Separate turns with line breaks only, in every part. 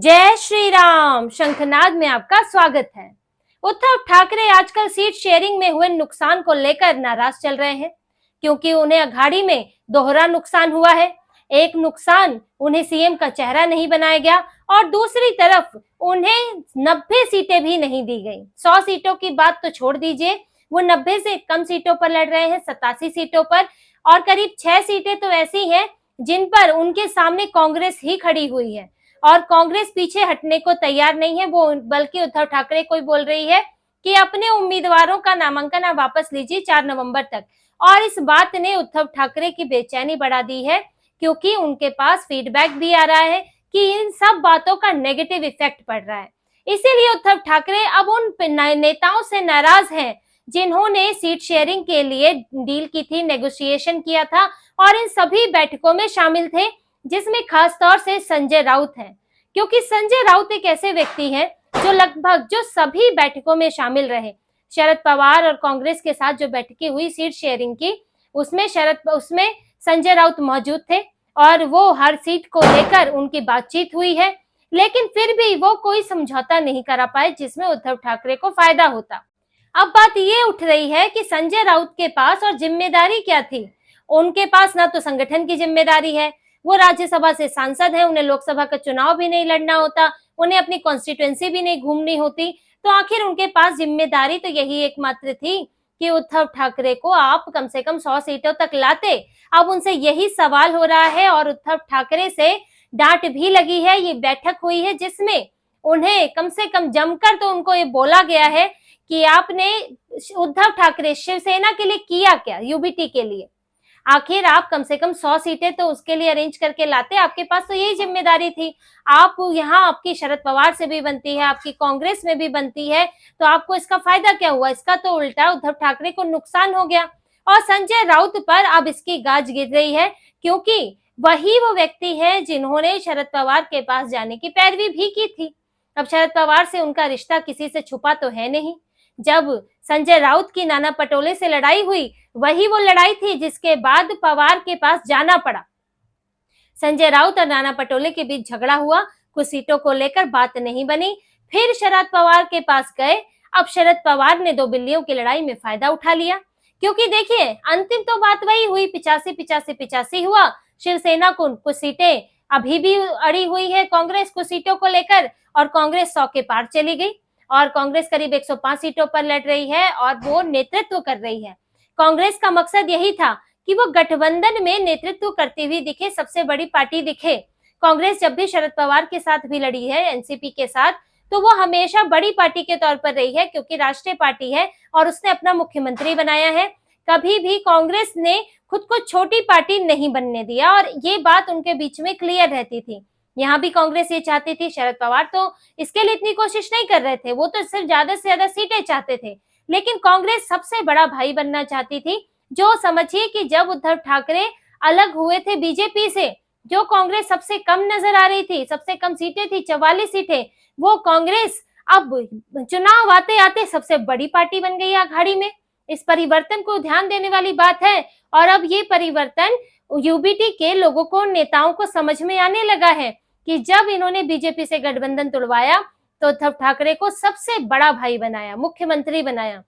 जय श्री राम। शंखनाद में आपका स्वागत है। उद्धव ठाकरे आजकल सीट शेयरिंग में हुए नुकसान को लेकर नाराज चल रहे हैं, क्योंकि उन्हें अघाड़ी में दोहरा नुकसान हुआ है। एक नुकसान उन्हें सीएम का चेहरा नहीं बनाया गया और दूसरी तरफ उन्हें 90 सीटें भी नहीं दी गई। 100 सीटों की बात तो छोड़ दीजिए, वो 90 से कम सीटों पर लड़ रहे हैं, 87 सीटों पर, और करीब 6 सीटें तो ऐसी हैं जिन पर उनके सामने कांग्रेस ही खड़ी हुई है और कांग्रेस पीछे हटने को तैयार नहीं है। वो बल्कि उद्धव ठाकरे को बोल रही है कि अपने उम्मीदवारों का नामांकन आप वापस लीजिए 4 नवंबर तक। और इस बात ने उद्धव ठाकरे की बेचैनी बढ़ा दी है, क्योंकि उनके पास फीडबैक भी आ रहा है कि इन सब बातों का नेगेटिव इफेक्ट पड़ रहा है। इसीलिए उद्धव ठाकरे अब उन नेताओं से नाराज हैं जिन्होंने सीट शेयरिंग के लिए डील की थी, नेगोशिएशन किया था और इन सभी बैठकों में शामिल थे, जिसमें खास तौर से संजय राउत हैं। क्योंकि संजय राउत एक ऐसे व्यक्ति हैं जो सभी बैठकों में शामिल रहे। शरद पवार और कांग्रेस के साथ जो बैठकें हुई सीट शेयरिंग की, उसमें संजय राउत मौजूद थे और वो हर सीट को लेकर उनकी बातचीत हुई है, लेकिन फिर भी वो कोई समझौता नहीं करा पाए जिसमें उद्धव ठाकरे को फायदा होता। अब बात ये उठ रही है कि संजय राउत के पास और जिम्मेदारी क्या थी। उनके पास ना तो संगठन की जिम्मेदारी है, वो राज्यसभा से सांसद है, उन्हें लोकसभा का चुनाव भी नहीं लड़ना होता, उन्हें अपनी कॉन्स्टिट्यूएंसी भी नहीं घूमनी होती। तो आखिर उनके पास जिम्मेदारी तो यही एकमात्र थी कि उद्धव ठाकरे को आप कम से कम 100 सीटों तक लाते। अब उनसे यही सवाल हो रहा है और उद्धव ठाकरे से डांट भी लगी है। ये बैठक हुई है जिसमें उन्हें कम से कम जमकर तो उनको ये बोला गया है कि आपने उद्धव ठाकरे शिवसेना के लिए किया क्या, यूबीटी के लिए। आखिर आप कम से कम 100 सीटें तो उसके लिए अरेंज करके लाते, आपके पास तो यही जिम्मेदारी थी। आप यहाँ आपकी शरद पवार से भी बनती है, आपकी कांग्रेस में भी बनती है, तो आपको इसका फायदा क्या हुआ? इसका तो उल्टा उद्धव ठाकरे को नुकसान हो गया। और संजय राउत पर अब इसकी गाज गिर रही है, क्योंकि वही वो व्यक्ति है जिन्होंने शरद पवार के पास जाने की पैरवी भी की थी। अब शरद पवार से उनका रिश्ता किसी से छुपा तो है नहीं। जब संजय राउत की नाना पटोले से लड़ाई हुई, वही वो लड़ाई थी जिसके बाद पवार के पास जाना पड़ा। संजय राउत और नाना पटोले के बीच झगड़ा हुआ, कुछ सीटों को लेकर बात नहीं बनी, फिर शरद पवार के पास गए। अब शरद पवार ने 2 बिल्लियों की लड़ाई में फायदा उठा लिया, क्योंकि देखिए अंतिम तो बात वही हुई, 85-85 हुआ। शिवसेना को कुछ सीटें अभी भी अड़ी हुई है कांग्रेस कुछ सीटों को लेकर, और कांग्रेस 100 के पार चली गई और कांग्रेस करीब 105 सीटों पर लड़ रही है और वो नेतृत्व कर रही है। कांग्रेस का मकसद यही था कि वो गठबंधन में नेतृत्व करती हुई दिखे, सबसे बड़ी पार्टी दिखे। कांग्रेस जब भी शरद पवार के साथ भी लड़ी है, एनसीपी के साथ, तो वो हमेशा बड़ी पार्टी के तौर पर रही है, क्योंकि राष्ट्रीय पार्टी है और उसने अपना मुख्यमंत्री बनाया है। कभी भी कांग्रेस ने खुद को छोटी पार्टी नहीं बनने दिया और ये बात उनके बीच में क्लियर रहती थी। यहाँ भी कांग्रेस ये चाहती थी, शरद पवार तो इसके लिए इतनी कोशिश नहीं कर रहे थे, वो तो सिर्फ ज्यादा से ज्यादा सीटें चाहते थे, लेकिन कांग्रेस सबसे बड़ा भाई बनना चाहती थी। जो समझिए कि जब उद्धव ठाकरे अलग हुए थे बीजेपी से, जो कांग्रेस सबसे कम नजर आ रही थी, सबसे कम सीटें थी 44 सीटें, वो कांग्रेस अब चुनाव आते आते सबसे बड़ी पार्टी बन गई अघाड़ी में। इस परिवर्तन को ध्यान देने वाली बात है और अब ये परिवर्तन यूबीटी के लोगों को, नेताओं को समझ में आने लगा है कि जब इन्होंने बीजेपी से गठबंधन तोड़वाया तो उद्धव ठाकरे को सबसे बड़ा भाई बनाया, मुख्यमंत्री बनाया,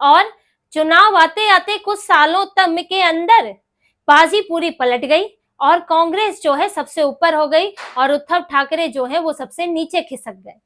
और चुनाव आते आते कुछ सालों तक के अंदर बाजी पूरी पलट गई और कांग्रेस जो है सबसे ऊपर हो गई और उद्धव ठाकरे जो है वो सबसे नीचे खिसक गए।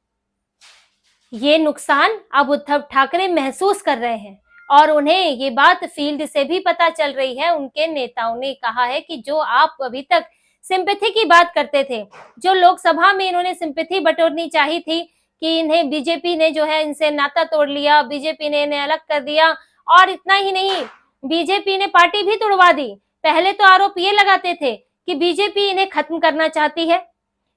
ये नुकसान अब उद्धव ठाकरे महसूस कर रहे हैं और उन्हें ये बात फील्ड से भी पता चल रही है। उनके नेताओं ने कहा है कि जो आप अभी तक सिंपैथी की बात करते थे, जो लोकसभा में इन्होंने सिंपैथी बटोरनी चाही थी कि इन्हें बीजेपी ने जो है इनसे नाता तोड़ लिया, बीजेपी ने इन्हें अलग कर दिया, और इतना ही नहीं, बीजेपी ने पार्टी भी तोड़वा दी। पहले तो आरोप ये लगाते थे कि बीजेपी इन्हें खत्म करना चाहती है,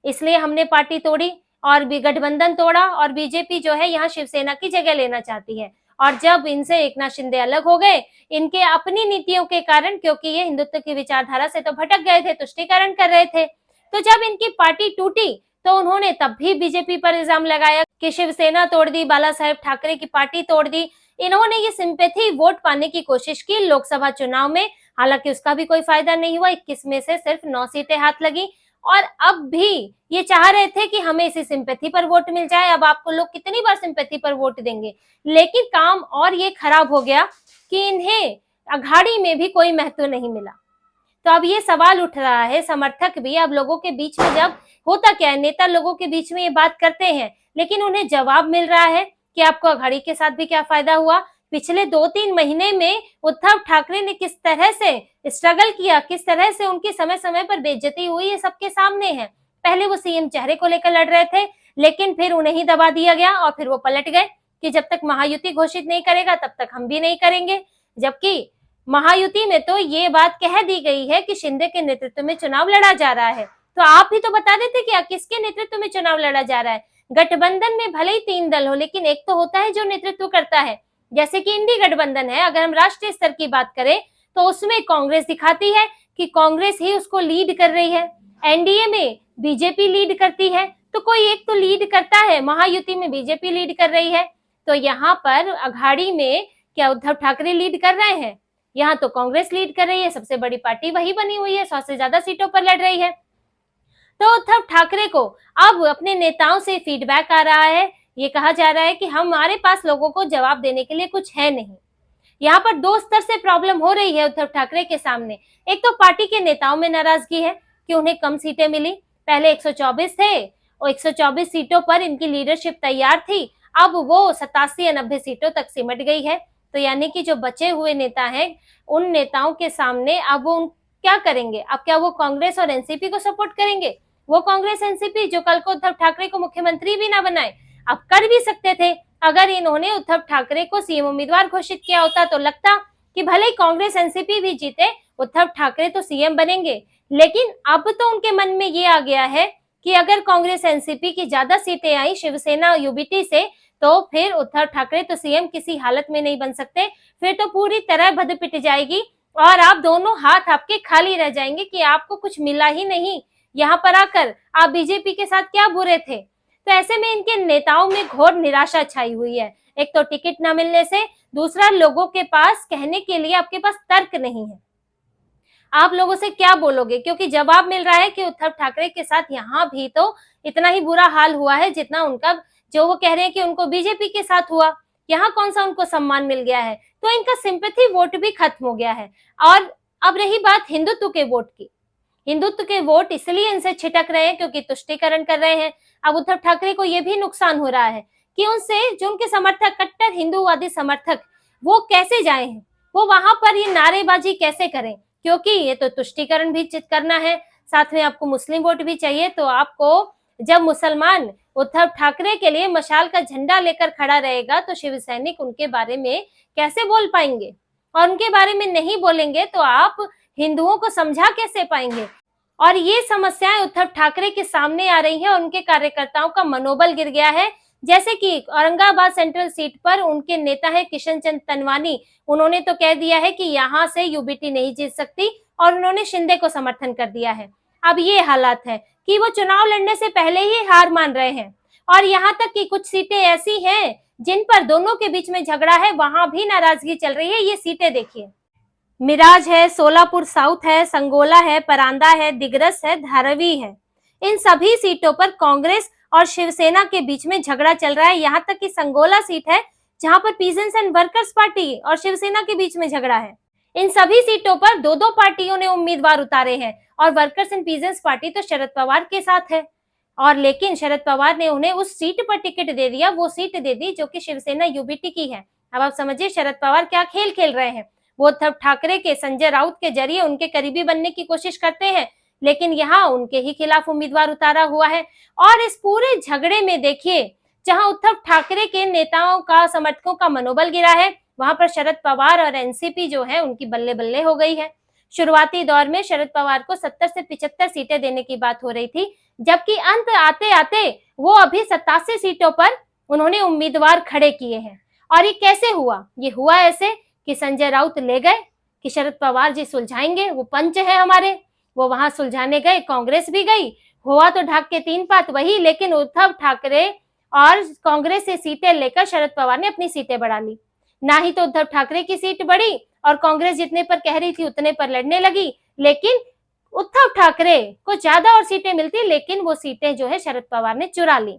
इसलिए हमने पार्टी तोड़ी और गठबंधन तोड़ा और बीजेपी जो है यहाँ शिवसेना की जगह लेना चाहती है। और जब इनसे एकनाथ शिंदे अलग हो गए, इनके अपनी नीतियों के कारण, क्योंकि ये हिंदुत्व की विचारधारा से तो भटक गए थे, तुष्टीकरण कर रहे थे, तो जब इनकी पार्टी टूटी तो उन्होंने तब भी बीजेपी पर इल्जाम लगाया कि शिवसेना तोड़ दी, बाला साहेब ठाकरे की पार्टी तोड़ दी। इन्होंने ये सिंपैथी वोट पाने की कोशिश की लोकसभा चुनाव में, हालांकि उसका भी कोई फायदा नहीं हुआ। 21 में से सिर्फ 9 सीटें हाथ लगी और अब भी ये चाह रहे थे कि हमें इसी सिंपैथी पर वोट मिल जाए। अब आपको लोग कितनी बार सिंपैथी पर वोट देंगे, लेकिन काम और ये खराब हो गया कि इन्हें अघाड़ी में भी कोई महत्व नहीं मिला। तो अब ये सवाल उठ रहा है, समर्थक भी अब लोगों के बीच में, जब होता क्या है, नेता लोगों के बीच में ये बात करते हैं लेकिन उन्हें जवाब मिल रहा है कि आपको अघाड़ी के साथ भी क्या फायदा हुआ। पिछले 2-3 महीने में उद्धव ठाकरे ने किस तरह से स्ट्रगल किया, किस तरह से उनकी समय समय पर बेइज्जती हुई, ये सबके सामने है। पहले वो सीएम चेहरे को लेकर लड़ रहे थे, लेकिन फिर उन्हें ही दबा दिया गया और फिर वो पलट गए कि जब तक महायुति घोषित नहीं करेगा तब तक हम भी नहीं करेंगे। जबकि महायुति में तो ये बात कह दी गई है कि शिंदे के नेतृत्व में चुनाव लड़ा जा रहा है। तो आप ही तो बता देते कि किसके नेतृत्व में चुनाव लड़ा जा रहा है। गठबंधन में भले ही 3 दल हो, लेकिन एक तो होता है जो नेतृत्व करता है, जैसे कि इंडी गठबंधन है। अगर हम राष्ट्रीय स्तर की बात करें तो उसमें कांग्रेस दिखाती है कि कांग्रेस ही उसको लीड कर रही है। एनडीए में बीजेपी लीड करती है, तो कोई एक तो लीड करता है। महायुति में बीजेपी लीड कर रही है, तो यहाँ पर अघाड़ी में क्या उद्धव ठाकरे लीड कर रहे हैं? यहाँ तो कांग्रेस लीड कर रही है, सबसे बड़ी पार्टी वही बनी हुई है, 100 से ज्यादा सीटों पर लड़ रही है। तो उद्धव ठाकरे को अब अपने नेताओं से फीडबैक आ रहा है। ये कहा जा रहा है कि हमारे पास लोगों को जवाब देने के लिए कुछ है नहीं। यहाँ पर 2 स्तर से प्रॉब्लम हो रही है उद्धव ठाकरे के सामने। एक तो पार्टी के नेताओं में नाराजगी है कि उन्हें कम सीटें मिली। पहले 124 थे और 124 सीटों पर इनकी लीडरशिप तैयार थी, अब वो 87 या 90 सीटों तक सिमट गई है। तो यानी कि जो बचे हुए नेता हैं, उन नेताओं के सामने अब वो क्या करेंगे? अब क्या वो कांग्रेस और एनसीपी को सपोर्ट करेंगे? वो कांग्रेस एनसीपी जो कल को उद्धव ठाकरे को मुख्यमंत्री भी ना बनाए। अब कर भी सकते थे, अगर इन्होंने उद्धव ठाकरे को सीएम उम्मीदवार घोषित किया होता तो लगता कि भले ही कांग्रेस एनसीपी भी जीते, उद्धव ठाकरे तो सीएम बनेंगे। लेकिन अब तो उनके मन में ये आ गया है कि अगर कांग्रेस एनसीपी की ज्यादा सीटें आई शिवसेना यूबीटी से, तो फिर उद्धव ठाकरे तो सीएम किसी हालत में नहीं बन सकते। फिर तो पूरी तरह भद पिट जाएगी और आप दोनों हाथ आपके खाली रह जाएंगे कि आपको कुछ मिला ही नहीं। यहाँ पर आकर आप बीजेपी के साथ क्या बुरे थे? तो ऐसे में इनके नेताओं में घोर निराशा छाई हुई है। एक तो टिकट न मिलने से, दूसरा लोगों के पास कहने के लिए आपके पास तर्क नहीं है। आप लोगों से क्या बोलोगे? क्योंकि जवाब मिल रहा है कि उद्धव ठाकरे के साथ यहाँ भी तो इतना ही बुरा हाल हुआ है जितना उनका, जो वो कह रहे हैं कि उनको बीजेपी के साथ हुआ। यहाँ कौन सा उनको सम्मान मिल गया है? तो इनका सिंपैथी वोट भी खत्म हो गया है। और अब रही बात हिंदुत्व के वोट की, हिंदुत्व के वोट इसलिए इनसे छिटक रहे हैं क्योंकि तुष्टीकरण कर रहे हैं। अब उद्धव ठाकरे को यह भी नुकसान हो रहा है कि उनसे जो उनके समर्थक, कट्टर हिंदूवादी समर्थक, वो कैसे जाए हैं, वो वहां पर ये नारेबाजी कैसे करें? क्योंकि ये तो तुष्टीकरण भी करना है, साथ में आपको मुस्लिम वोट भी चाहिए। तो आपको जब मुसलमान उद्धव ठाकरे के लिए मशाल का झंडा लेकर खड़ा रहेगा तो शिव सैनिक उनके बारे में कैसे बोल पाएंगे? और उनके बारे में नहीं बोलेंगे तो आप हिंदुओं को समझा कैसे पाएंगे? और ये समस्याएं उद्धव ठाकरे के सामने आ रही हैं और उनके कार्यकर्ताओं का मनोबल गिर गया है। जैसे कि औरंगाबाद सेंट्रल सीट पर उनके नेता है किशन चंद तनवानी, उन्होंने तो कह दिया है कि यहाँ से यूबीटी नहीं जीत सकती और उन्होंने शिंदे को समर्थन कर दिया है। अब ये हालात है कि वो चुनाव लड़ने से पहले ही हार मान रहे हैं और यहाँ तक कि कुछ सीटें ऐसी हैं जिन पर दोनों के बीच में झगड़ा है, वहां भी नाराजगी चल रही है। ये सीटें देखिए, मिराज है, सोलापुर साउथ है, संगोला है, परांदा है, दिग्रस है, धारावी है। इन सभी सीटों पर कांग्रेस और शिवसेना के बीच में झगड़ा चल रहा है। यहाँ तक कि संगोला सीट है जहां पर पीजेंट्स एंड वर्कर्स पार्टी और शिवसेना के बीच में झगड़ा है। इन सभी सीटों पर 2-2 पार्टियों ने उम्मीदवार उतारे हैं और वर्कर्स एंड पीजेंट्स पार्टी तो शरद पवार के साथ है। और लेकिन शरद पवार ने उन्हें उस सीट पर टिकट दे दिया, वो सीट दे दी जो कि शिवसेना यूबीटी की है। अब आप समझिए शरद पवार क्या खेल खेल रहे हैं। वो उद्धव ठाकरे के, संजय राउत के जरिए उनके करीबी बनने की कोशिश करते हैं, लेकिन यहाँ उनके ही खिलाफ उम्मीदवार उतारा हुआ है। और इस पूरे झगड़े में देखिए, जहां उद्धव ठाकरे के नेताओं का, समर्थकों का मनोबल गिरा है, वहां पर शरद पवार और एनसीपी जो है उनकी बल्ले बल्ले हो गई है। शुरुआती दौर में शरद पवार को 70 से 75 सीटें देने की बात हो रही थी, जबकि अंत आते आते वो अभी 87 सीटों पर उन्होंने उम्मीदवार खड़े किए हैं। और ये कैसे हुआ? ये हुआ ऐसे कि संजय राउत ले गए कि शरद पवार जी सुलझाएंगे, वो पंच है हमारे, वो वहां सुलझाने गए, कांग्रेस भी गई। हुआ तो ढाक के 3 पात वही, लेकिन उद्धव ठाकरे और कांग्रेस से सीटें लेकर शरद पवार ने अपनी सीटें बढ़ा ली। ना ही तो उद्धव ठाकरे की सीट बढ़ी और कांग्रेस जितने पर कह रही थी उतने पर लड़ने लगी, लेकिन उद्धव ठाकरे को ज्यादा और सीटें मिलती, लेकिन वो सीटें जो है शरद पवार ने चुरा ली।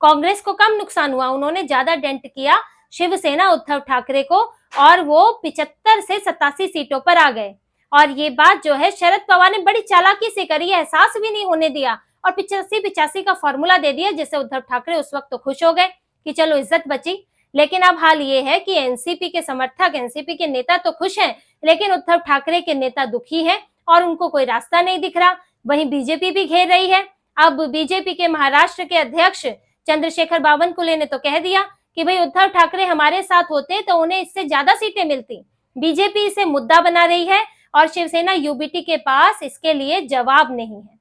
कांग्रेस को कम नुकसान हुआ, उन्होंने ज्यादा डेंट किया शिवसेना उद्धव ठाकरे को, और वो 75 से 87 सीटों पर आ गए। और ये बात जो है शरद पवार ने बड़ी चालाकी से करी, एहसास भी नहीं होने दिया और 85-85 का फॉर्मूला दे दिया, जिससे उद्धव ठाकरे उस वक्त तो खुश हो गए कि चलो इज्जत बची। लेकिन अब हाल ये है कि एनसीपी के समर्थक, एनसीपी के नेता तो खुश हैं, लेकिन उद्धव ठाकरे के नेता दुखी हैं और उनको कोई रास्ता नहीं दिख रहा। वहीं बीजेपी भी घेर रही है। अब बीजेपी के महाराष्ट्र के अध्यक्ष चंद्रशेखर बावनकुले ने तो कह दिया कि भाई उद्धव ठाकरे हमारे साथ होते तो उन्हें इससे ज्यादा सीटें मिलती। बीजेपी इसे मुद्दा बना रही है और शिवसेना यूबीटी के पास इसके लिए जवाब नहीं है।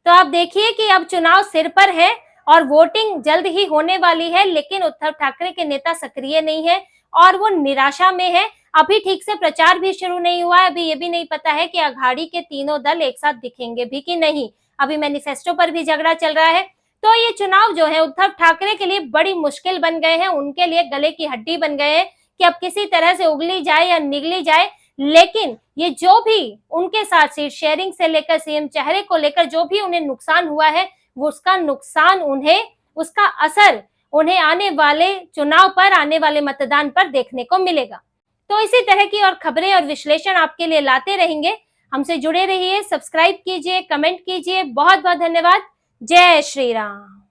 तो आप देखिए कि अब चुनाव सिर पर है और वोटिंग जल्द ही होने वाली है, लेकिन उद्धव ठाकरे के नेता सक्रिय नहीं है और वो निराशा में है। अभी ठीक से प्रचार भी शुरू नहीं हुआ है। अभी ये भी नहीं पता है कि अघाड़ी के तीनों दल एक साथ दिखेंगे भी कि नहीं। अभी मैनिफेस्टो पर भी झगड़ा चल रहा है। तो ये चुनाव जो है उद्धव ठाकरे के लिए बड़ी मुश्किल बन गए हैं, उनके लिए गले की हड्डी बन गए हैं कि अब किसी तरह से उगली जाए या निगली जाए। लेकिन ये जो भी उनके साथ सीट शेयरिंग से लेकर सीएम चेहरे को लेकर जो भी उन्हें नुकसान हुआ है, वो उसका नुकसान उन्हें, उसका असर उन्हें आने वाले चुनाव पर, आने वाले मतदान पर देखने को मिलेगा। तो इसी तरह की और खबरें और विश्लेषण आपके लिए लाते रहेंगे। हमसे जुड़े रहिए, सब्सक्राइब कीजिए, कमेंट कीजिए। बहुत बहुत धन्यवाद। जय श्री राम।